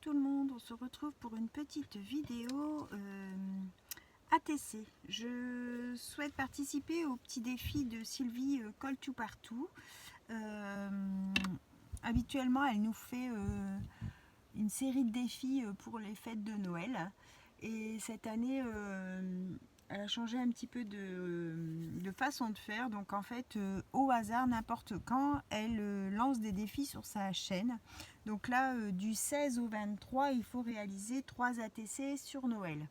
tout le monde, on se retrouve pour une petite vidéo ATC. Je souhaite participer au petit défi de Sylvie Call to Partout. Habituellement, elle nous fait une série de défis pour les fêtes de Noël. Et cette année, elle a changé un petit peu de façon de faire. Donc en fait, au hasard, n'importe quand, elle lance des défis sur sa chaîne. Donc là, du 16 au 23, il faut réaliser 3 ATC sur Noël.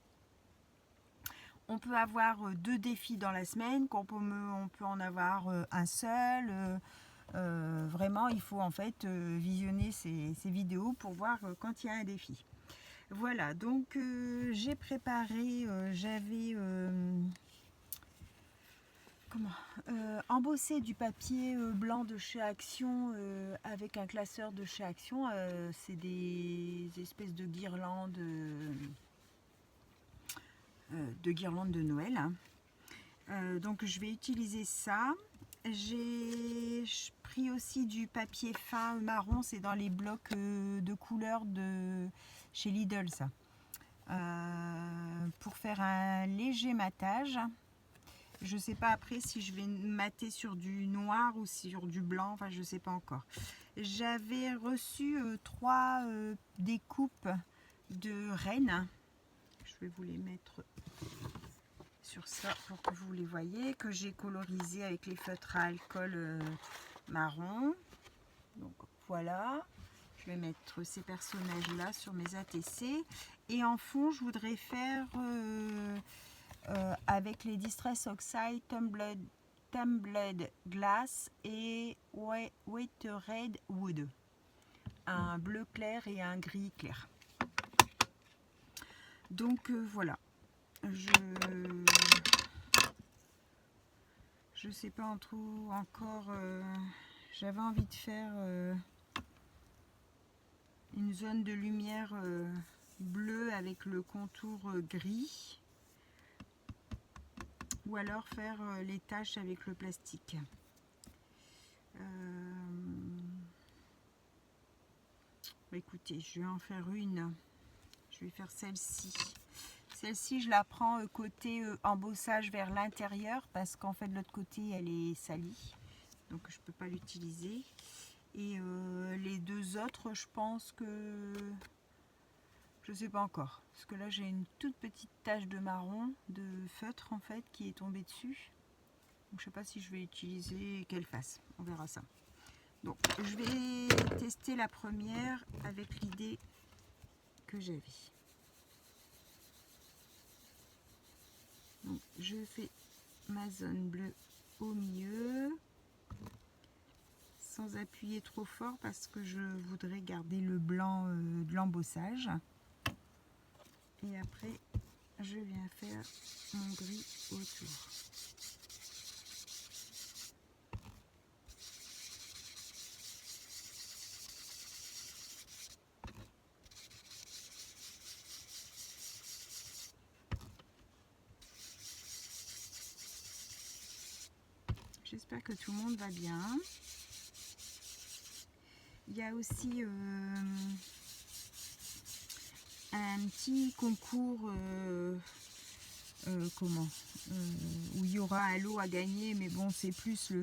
On peut avoir 2 défis dans la semaine, on peut en avoir un seul. Vraiment, il faut en fait visionner ces vidéos pour voir quand il y a un défi. Voilà, donc j'ai préparé, j'avais embossé du papier blanc de chez Action avec un classeur de chez Action. C'est des espèces de guirlandes de Noël. Donc je vais utiliser ça. J'ai pris aussi du papier fin marron, c'est dans les blocs de couleurs de chez Lidl, ça. Pour faire un léger matage. Je ne sais pas après si je vais mater sur du noir ou sur du blanc, enfin je ne sais pas encore. J'avais reçu 3 découpes de rennes. Je vais vous les mettre sur ça pour que vous les voyez, que j'ai colorisé avec les feutres à alcool marron. Donc voilà, je vais mettre ces personnages là sur mes ATC. Et en fond, je voudrais faire avec les Distress Oxide, Tumbled Glass et Red Wood. Un bleu clair et un gris clair. Donc voilà. Je sais pas encore. J'avais envie de faire une zone de lumière bleue avec le contour gris. Ou alors faire les taches avec le plastique. Écoutez, je vais en faire une. Je vais faire celle-ci. Celle-ci, je la prends côté embossage vers l'intérieur parce qu'en fait de l'autre côté, elle est salie. Donc je ne peux pas l'utiliser. Et les 2 autres, je pense que... Je ne sais pas encore. Parce que là, j'ai une toute petite tache de marron, de feutre en fait, qui est tombée dessus. Donc je ne sais pas si je vais utiliser quelle face. On verra ça. Donc je vais tester la première avec l'idée que j'avais. Donc, je fais ma zone bleue au milieu sans appuyer trop fort parce que je voudrais garder le blanc de l'embossage. Et après, je viens faire mon gris autour. J'espère que tout le monde va bien. Il y a aussi un petit concours où il y aura un lot à gagner, mais bon, c'est plus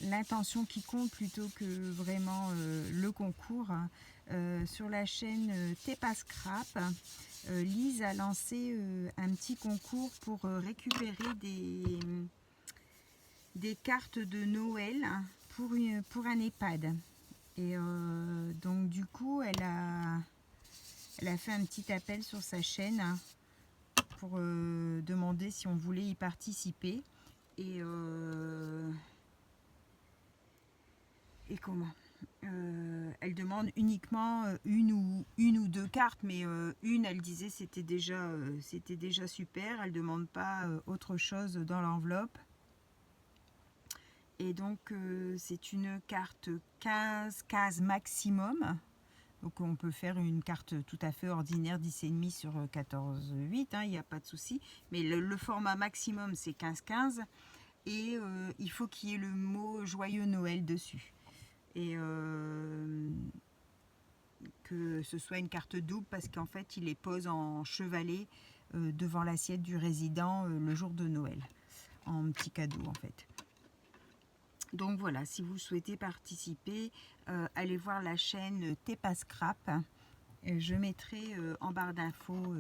l'intention qui compte plutôt que vraiment le concours. Sur la chaîne Tepa Scrap, Lise a lancé un petit concours pour récupérer des cartes de Noël pour un EHPAD. Et donc du coup, elle a fait un petit appel sur sa chaîne pour demander si on voulait y participer. Et comment elle demande uniquement une ou 2 cartes, mais une, elle disait c'était déjà super. Elle demande pas autre chose dans l'enveloppe. Et donc c'est une carte 15 maximum. Donc on peut faire une carte tout à fait ordinaire 10,5 sur 14,8, hein, il n'y a pas de souci. Mais le format maximum c'est 15-15 et il faut qu'il y ait le mot Joyeux Noël dessus. Et que ce soit une carte double parce qu'en fait il les pose en chevalet devant l'assiette du résident le jour de Noël, en petit cadeau en fait. Donc voilà, si vous souhaitez participer, allez voir la chaîne Tepa Scrap. Je mettrai en barre d'infos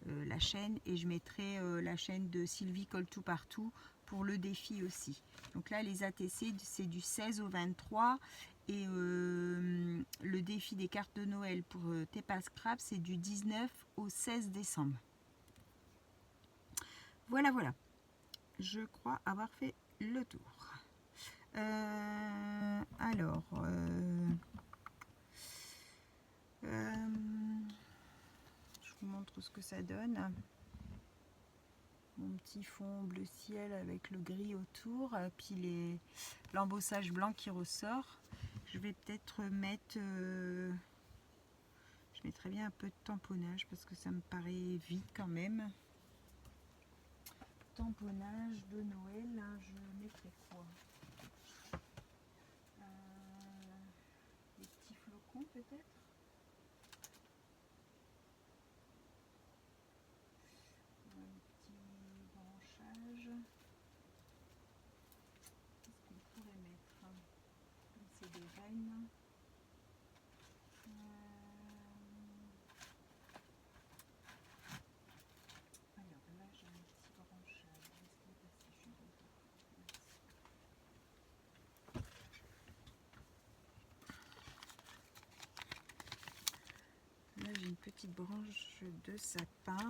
la chaîne, et je mettrai la chaîne de Sylvie Colle Tout Partout pour le défi aussi. Donc là les ATC c'est du 16 au 23 et le défi des cartes de Noël pour Tepa Scrap c'est du 19 au 16 décembre. Voilà, je crois avoir fait le tour. Alors je vous montre ce que ça donne. Mon petit fond bleu ciel avec le gris autour, puis l'embossage blanc qui ressort. Je vais peut-être mettre, je mettrais bien un peu de tamponnage parce que ça me paraît vide quand même. Tamponnage de Noël, hein, je mettrais quoi? Des petits flocons peut-être? Qu'est-ce qu'on pourrait mettre? C'est des reines. Alors là j'ai un petit branchage. Là j'ai une petite branche de sapin.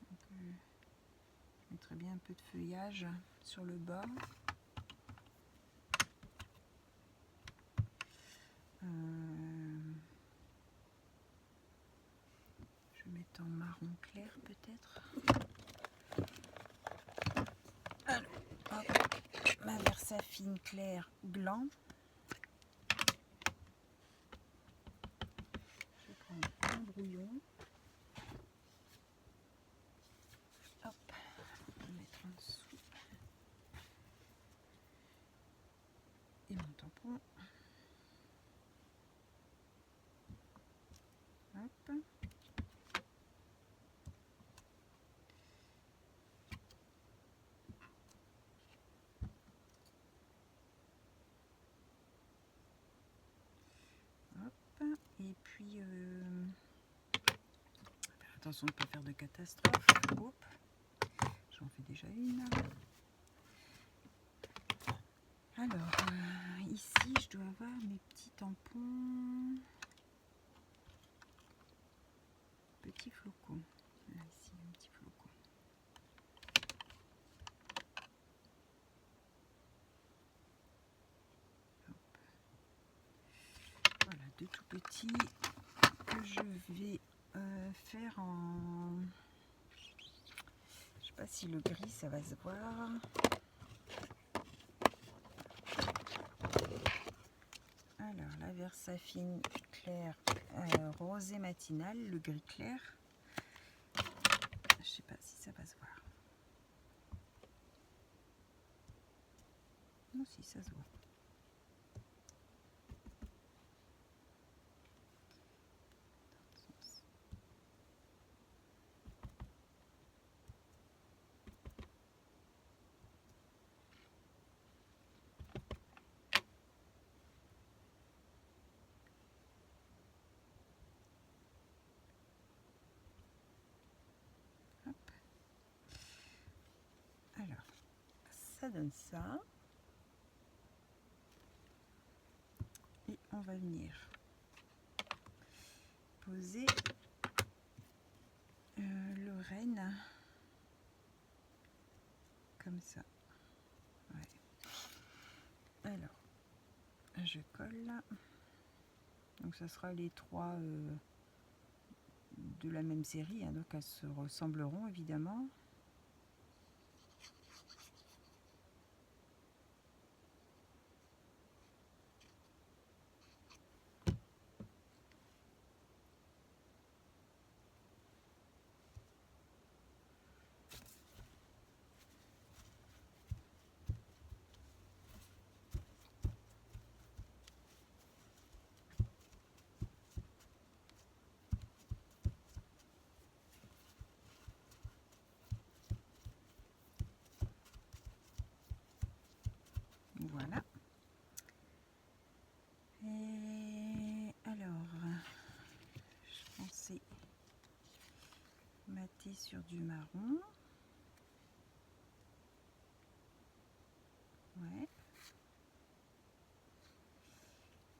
Donc, je mettrais bien un peu de feuillage sur le bas. Je vais mettre en marron clair peut-être. Alors, hop, ma Versafine clair gland. Je vais prendre un brouillon. Hop, je vais mettre en dessous. Et mon tampon. Hop. Et puis, attention de ne pas faire de catastrophe. Hop. J'en fais déjà une. Alors, ici, je dois avoir mes petits tampons. Petits flocons. Là, ici, un petit flocon. Hop. Voilà, deux tout petits que je vais faire en... Je sais pas si le gris, ça va se voir. Alors, la Versafine clair rosé matinal, le gris clair. Je sais pas si ça va se voir. Non, si ça se voit. Hop. Alors, ça donne ça. Et on va venir poser le renne comme ça. Ouais. Alors, je colle là. Donc ça sera les trois de la même série, hein, donc elles se ressembleront évidemment. commencer mater sur du marron. Ouais.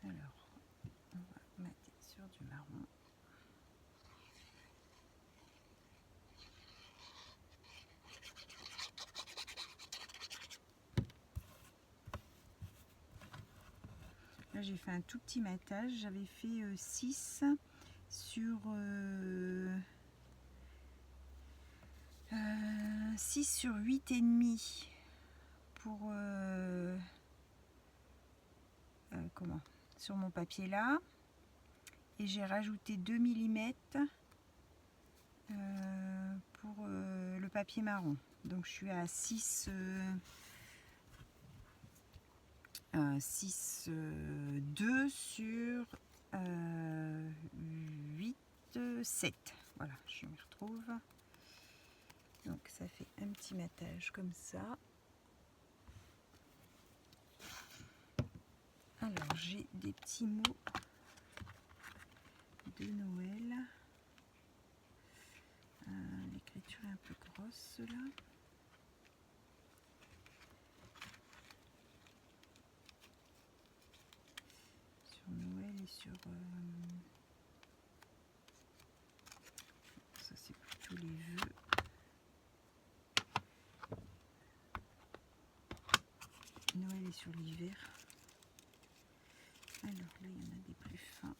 Alors, on va mater sur du marron. Là, j'ai fait un tout petit matage. J'avais fait 6 sur 6 sur 8 et demi pour comment, sur mon papier là, et j'ai rajouté 2 mm pour le papier marron. Donc je suis à 6 2 sur 8 7. Voilà, je m'y retrouve. Donc ça fait un petit matage comme ça. Alors j'ai des petits mots de Noël. L'écriture est un peu grosse là. Sur Noël et sur... ça c'est plutôt les vœux. Noël est sur l'hiver. Alors là il y en a des plus fins.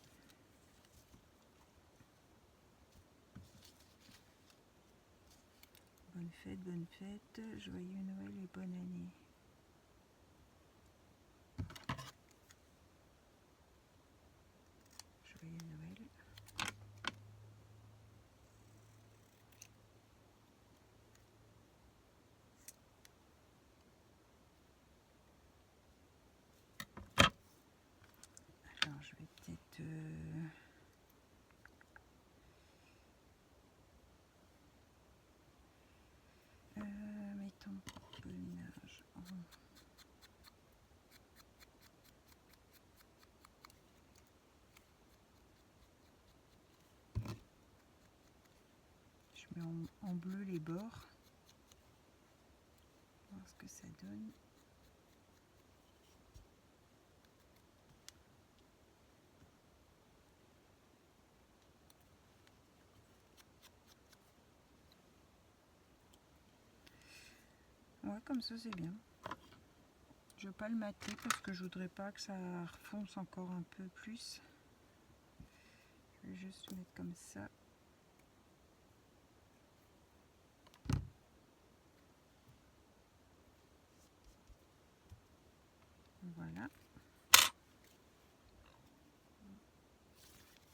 Bonne fête, joyeux Noël et bonne année. Joyeux Noël. Alors je vais peut-être mettons pollinage. Je mets en bleu les bords. Voir ce que ça donne. Ouais, comme ça c'est bien. Je vais pas le mater parce que je voudrais pas que ça refonce encore un peu plus. Je vais juste mettre comme ça. Voilà.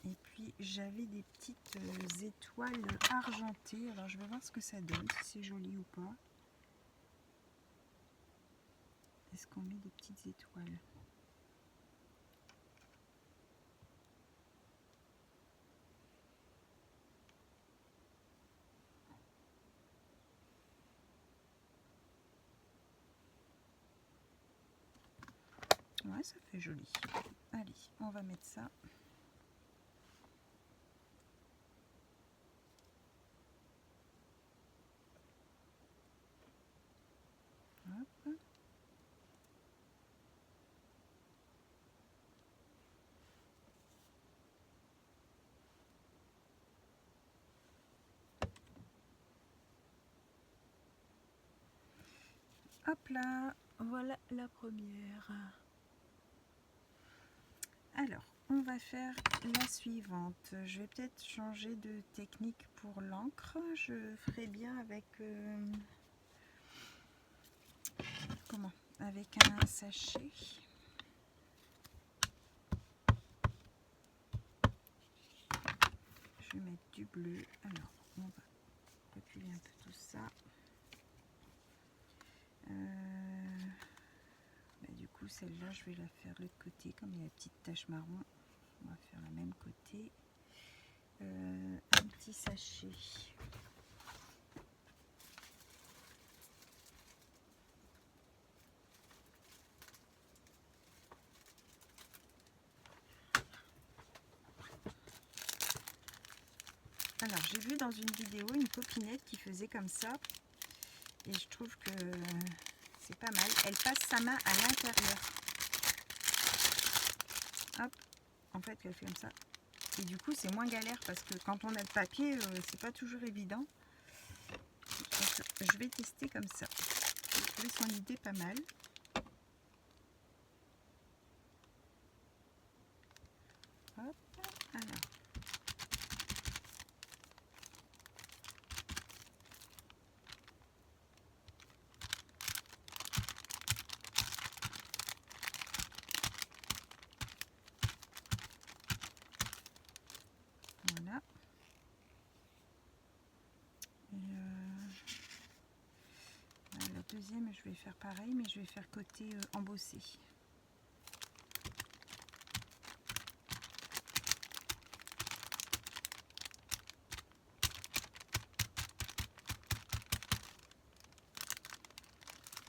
Et puis j'avais des petites étoiles argentées. Alors je vais voir ce que ça donne, si c'est joli ou pas. Est-ce qu'on met des petites étoiles? Ouais, ça fait joli. Allez, on va mettre ça. Hop. Hop là, voilà la première. Alors, on va faire la suivante. Je vais peut-être changer de technique pour l'encre. Je ferai bien avec comment? Avec un sachet. Je vais mettre du bleu. Alors, on va reculer un peu tout ça. Du coup, celle-là, je vais la faire de l'autre côté. Comme il y a la petite tache marron, on va faire la même côté. Un petit sachet. Alors, j'ai vu dans une vidéo une copinette qui faisait comme ça. Et je trouve que c'est pas mal. Elle passe sa main à l'intérieur. Hop, en fait, elle fait comme ça. Et du coup, c'est moins galère parce que quand on a le papier, c'est pas toujours évident. Donc, je vais tester comme ça. J'ai trouvé son idée pas mal. Hop, alors. Voilà. Et la deuxième, je vais faire pareil, mais je vais faire côté embossé.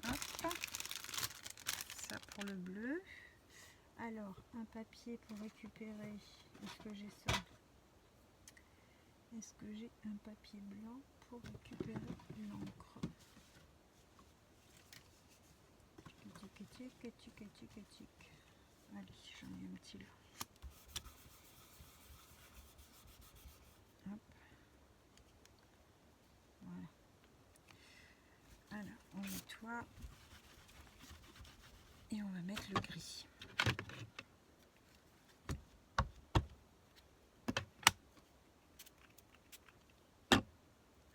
Hop, ça pour le bleu. Alors, un papier pour récupérer. Est-ce que j'ai ça? Est-ce que j'ai un papier blanc pour récupérer l'encre? Allez, j'en ai un petit là. Hop. Voilà. Alors, on nettoie. Et on va mettre le gris.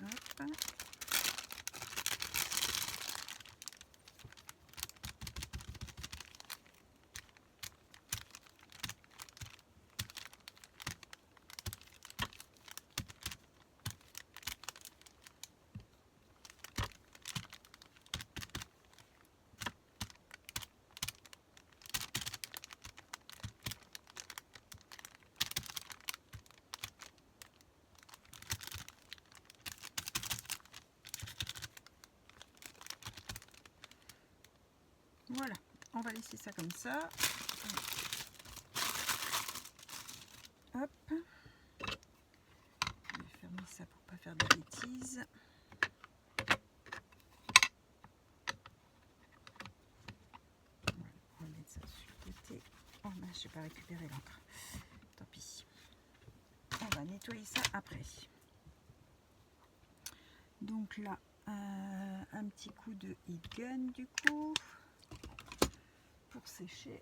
Hop. Voilà, on va laisser ça comme ça. Hop. Je vais fermer ça pour pas faire de bêtises. Voilà, on va mettre ça sur le côté. Oh mince, je n'ai pas récupéré l'encre. Tant pis. On va nettoyer ça après. Donc là, un petit coup de heat gun du coup. Pour sécher.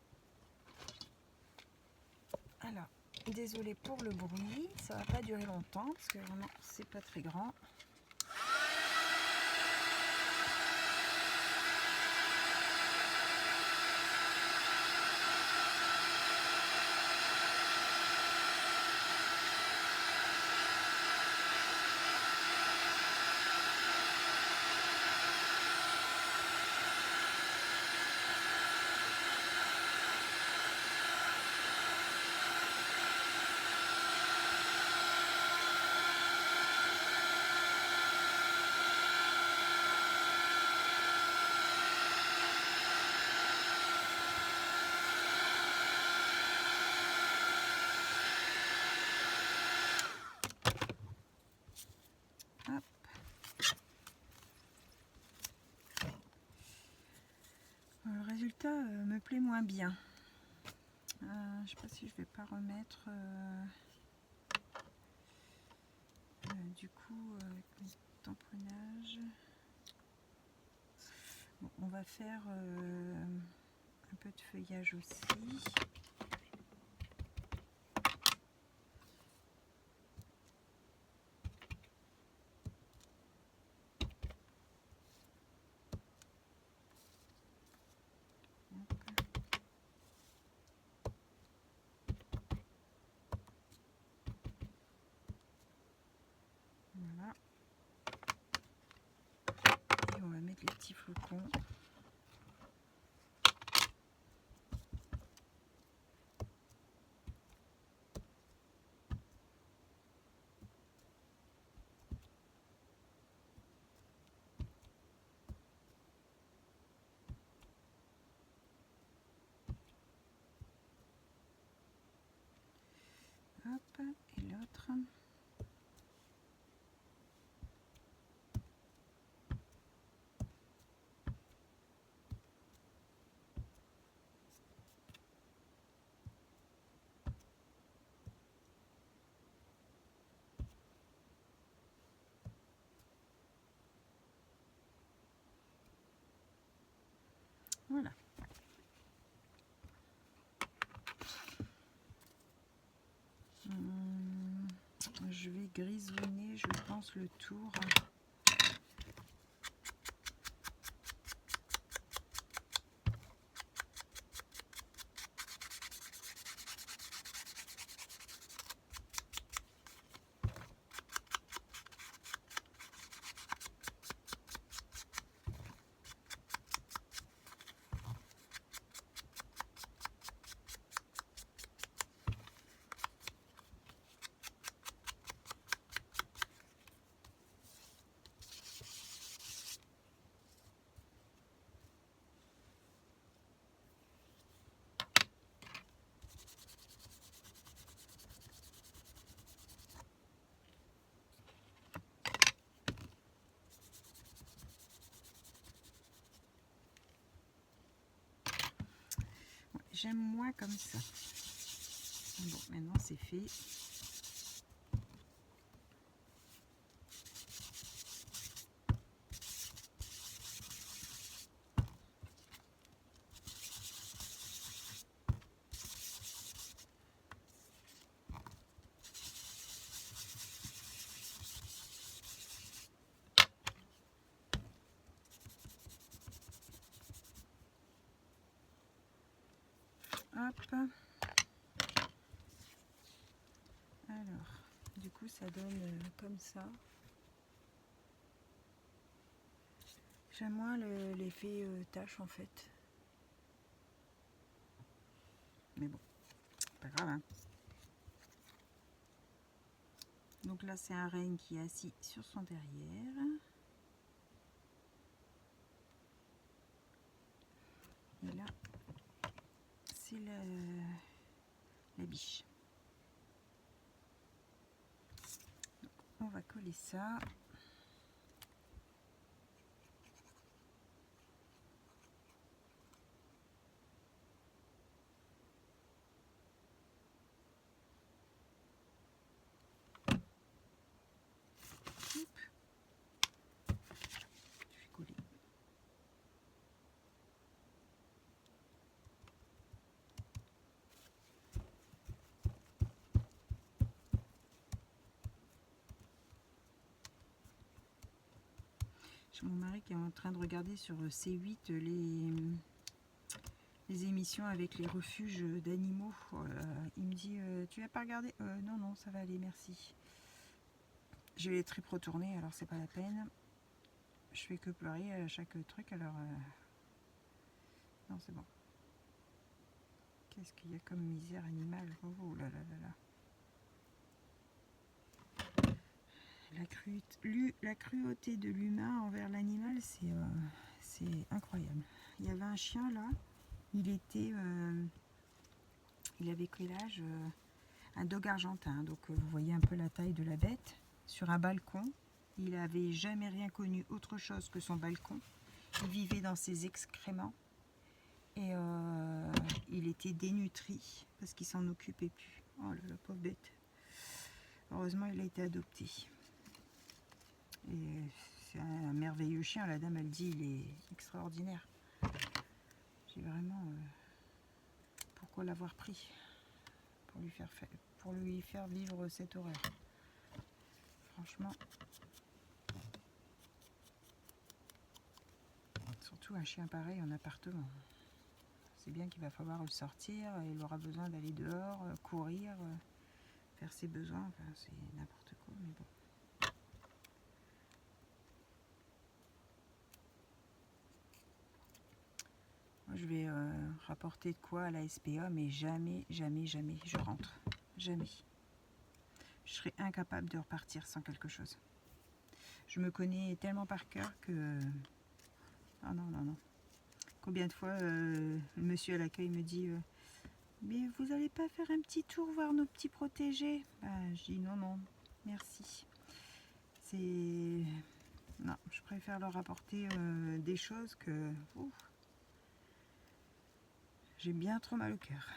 Alors, désolé pour le bruit, ça va pas durer longtemps parce que vraiment c'est pas très grand. Hop. Le résultat me plaît moins bien. Je sais pas si je vais pas remettre du coup avec le tamponnage. Bon, on va faire un peu de feuillage aussi. Voilà. Et on va mettre les petits flocons. Hop, et l'autre. Voilà. Je vais grisonner, je pense, le tour. J'aime moins comme ça. Bon, maintenant c'est fait. Hop. Alors, du coup, ça donne comme ça. J'aime moins l'effet tache en fait. Mais bon, pas grave. Hein. Donc là, c'est un renne qui est assis sur son derrière. Et là, c'est la biche. Donc, on va coller ça. J'ai mon mari qui est en train de regarder sur C8 les émissions avec les refuges d'animaux. Il me dit tu vas pas regarder non, non, ça va aller, merci. J'ai les tripes retournées, alors c'est pas la peine. Je fais que pleurer à chaque truc, alors non, c'est bon. Qu'est-ce qu'il y a comme misère animale? Oh là là là là. La cruauté de l'humain envers l'animal, c'est incroyable. Il y avait un chien là, il avait quel âge? Un dog argentin, donc vous voyez un peu la taille de la bête, sur un balcon. Il n'avait jamais rien connu autre chose que son balcon. Il vivait dans ses excréments et il était dénutri parce qu'il s'en occupait plus. Oh là là, pauvre bête. Heureusement, il a été adopté. Et c'est un merveilleux chien, la dame elle dit il est extraordinaire. J'ai vraiment pourquoi l'avoir pris pour lui faire vivre cette horreur. Franchement, surtout un chien pareil en appartement. C'est bien qu'il va falloir le sortir, il aura besoin d'aller dehors, courir, faire ses besoins, enfin, c'est n'importe quoi, mais bon. Je vais rapporter de quoi à la SPA, mais jamais, jamais, jamais je rentre. Jamais. Je serais incapable de repartir sans quelque chose. Je me connais tellement par cœur que... Ah non, non, non. Combien de fois le monsieur à l'accueil me dit mais vous n'allez pas faire un petit tour voir nos petits protégés? Je dis non, non, merci. C'est... Non, je préfère leur apporter des choses que... Ouf. J'ai bien trop mal au cœur.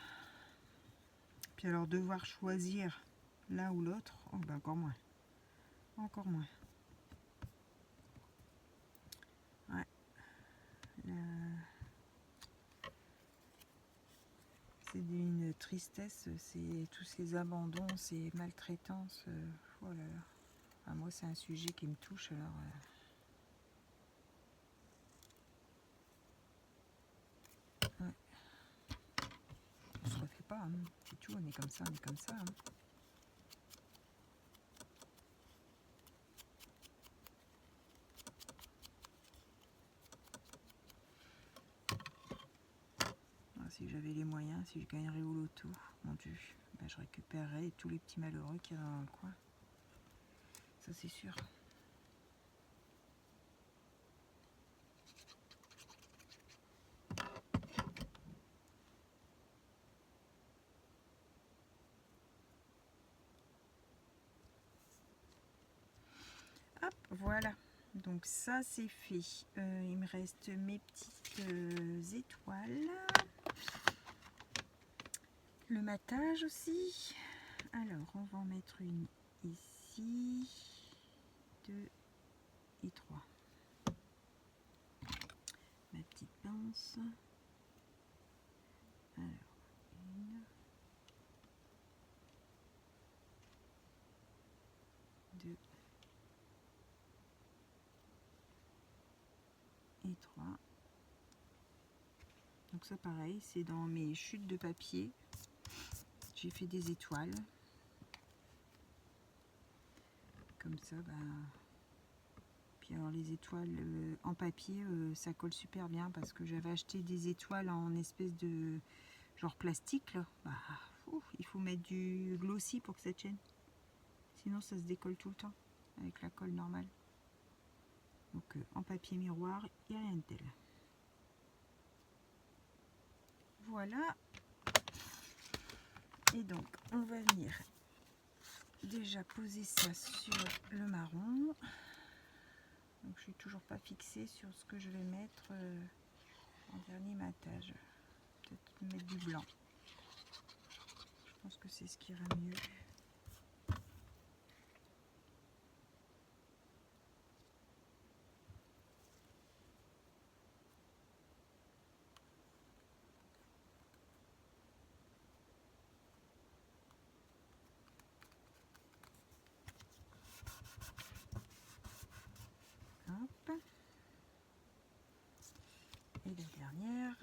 Puis alors devoir choisir l'un ou l'autre, oh ben encore moins. Encore moins. Ouais. C'est d'une tristesse, c'est tous ces abandons, ces maltraitances. Oh là là. Ah, moi, c'est un sujet qui me touche, alors. Ouais. On se refait pas, hein. C'est tout, on est comme ça, on est comme ça. Hein. Ah, si j'avais les moyens, si je gagnerais au loto, mon Dieu, ben, je récupérerais tous les petits malheureux qu'il y a dans le coin. Ça, c'est sûr. Hop, voilà. Donc ça, c'est fait. Il me reste mes petites étoiles. Le matage aussi. Alors, on va en mettre une ici. 2 et 3. Ma petite pince. Alors, 1, 2 et 3. Donc ça pareil, c'est dans mes chutes de papier. J'ai fait des étoiles. Comme ça, ben... Puis alors les étoiles en papier, ça colle super bien parce que j'avais acheté des étoiles en espèce de genre plastique là. Bah, il faut mettre du glossy pour que ça tienne. Sinon ça se décolle tout le temps avec la colle normale. Donc en papier miroir, il n'y a rien de tel. Voilà. Et donc on va venir déjà poser ça sur le marron. Donc je suis toujours pas fixée sur ce que je vais mettre en dernier matage. Peut-être mettre du blanc. Je pense que c'est ce qui ira mieux. Hop. Et la dernière.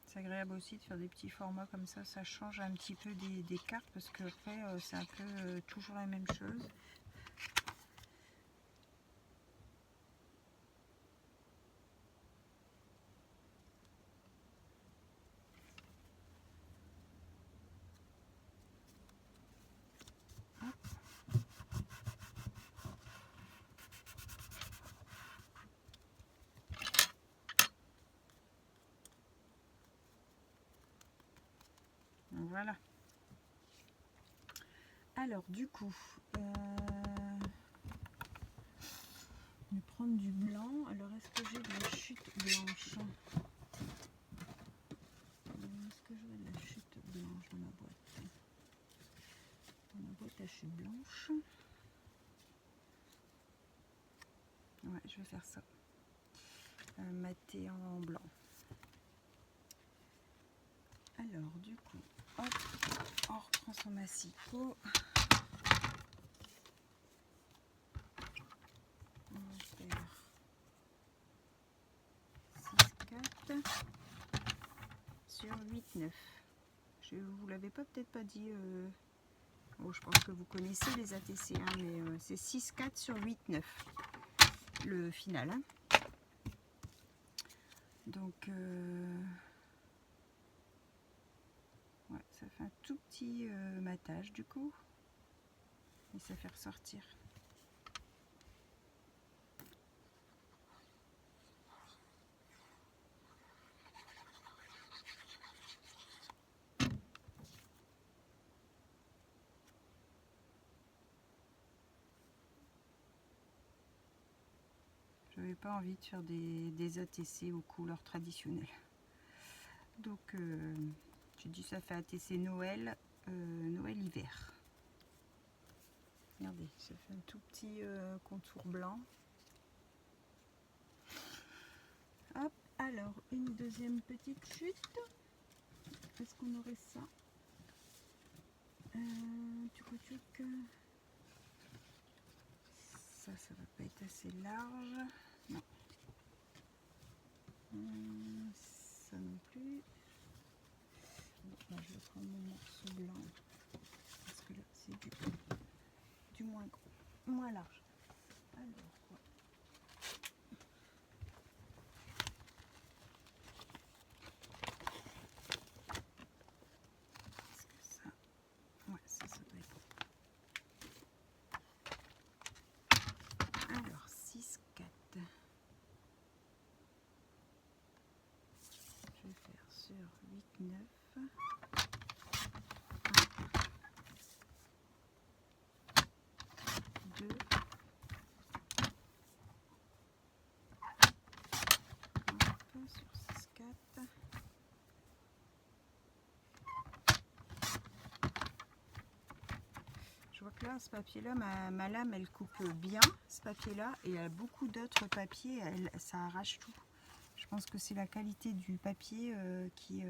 C'est agréable aussi de faire des petits formats comme ça change un petit peu des cartes parce que après c'est un peu toujours la même chose. Donc voilà. Alors du coup, je vais prendre du blanc. Alors est-ce que j'ai de la chute blanche? Est-ce que j'ai de la chute blanche dans ma boîte? Dans ma boîte à chute blanche. Ouais, je vais faire ça. Maté en blanc. Alors du coup, hop, on reprend son massicot. On va faire 6, 4 sur 8, 9. Je vous l'avais peut-être pas dit. Bon, je pense que vous connaissez les ATC, hein, mais c'est 6, 4 sur 8, 9. Le final. Hein. Donc, ouais, ça fait un tout petit matage du coup. Et ça fait ressortir. J'avais pas envie de faire des ATC aux couleurs traditionnelles. Donc, j'ai dit ça fait ATC Noël, Noël-hiver. Regardez, ça fait un tout petit contour blanc. Hop. Alors, une deuxième petite chute. Est-ce qu'on aurait ça? Tchouk. Ça va pas être assez large. Non. Ça non plus. Bon, là, je vais prendre mon morceau blanc. Parce que là, c'est du moins large. Alors, est-ce que ça... Ouais, ça doit être... Alors, 6, 4. Je vais faire sur 8, 9. 2. Sur 6, 4. Je vois que là, ce papier-là, ma lame, elle coupe bien, ce papier-là, et il y a beaucoup d'autres papiers, ça arrache tout. Je pense que c'est la qualité du papier qui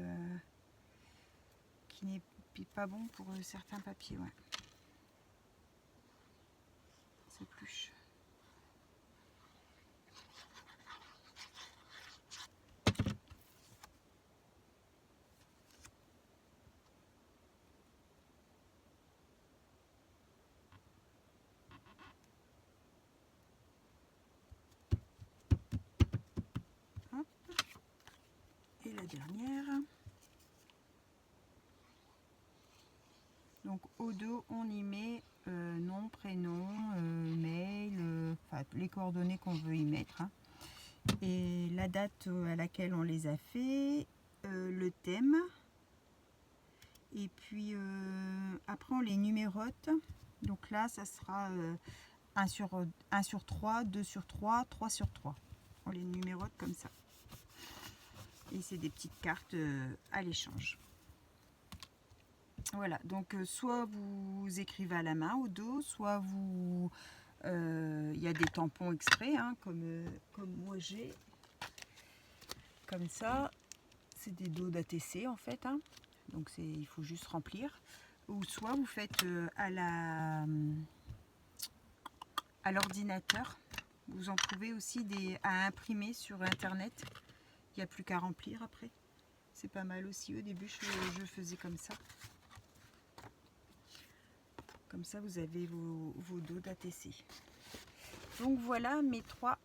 n'est pas bon pour certains papiers. Ouais. C'est pluche. Hop. Et la dernière. Donc au dos, on y met nom, prénom, mail, les coordonnées qu'on veut y mettre. Hein. Et la date à laquelle on les a fait, le thème. Et puis après on les numérote. Donc là, ça sera 1 sur 3, 2 sur 3, 3 sur 3. On les numérote comme ça. Et c'est des petites cartes à l'échange. Voilà, donc soit vous écrivez à la main au dos, soit vous... Il y a des tampons exprès, hein, comme moi j'ai. Comme ça, c'est des dos d'ATC en fait. Hein. Donc il faut juste remplir. Ou soit vous faites à l'ordinateur. Vous en trouvez aussi à imprimer sur internet. Il n'y a plus qu'à remplir après. C'est pas mal aussi. Au début, je faisais comme ça. Comme ça, vous avez vos dos d'ATC. Donc voilà mes 3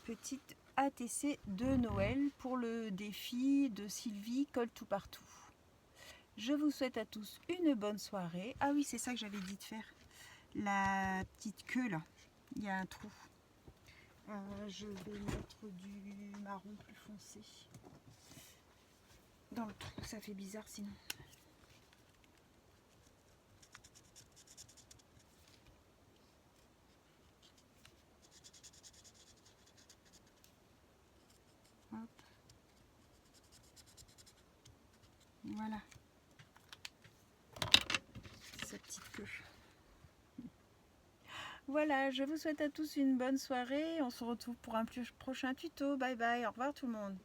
petites ATC de Noël pour le défi de Sylvie Colle tout partout. Je vous souhaite à tous une bonne soirée. Ah oui, c'est ça que j'avais dit de faire. La petite queue là, il y a un trou. Je vais mettre du marron plus foncé dans le trou, ça fait bizarre sinon. Hop. Voilà. Sa petite queue. Voilà, je vous souhaite à tous une bonne soirée. On se retrouve pour un prochain tuto. Bye bye, au revoir tout le monde.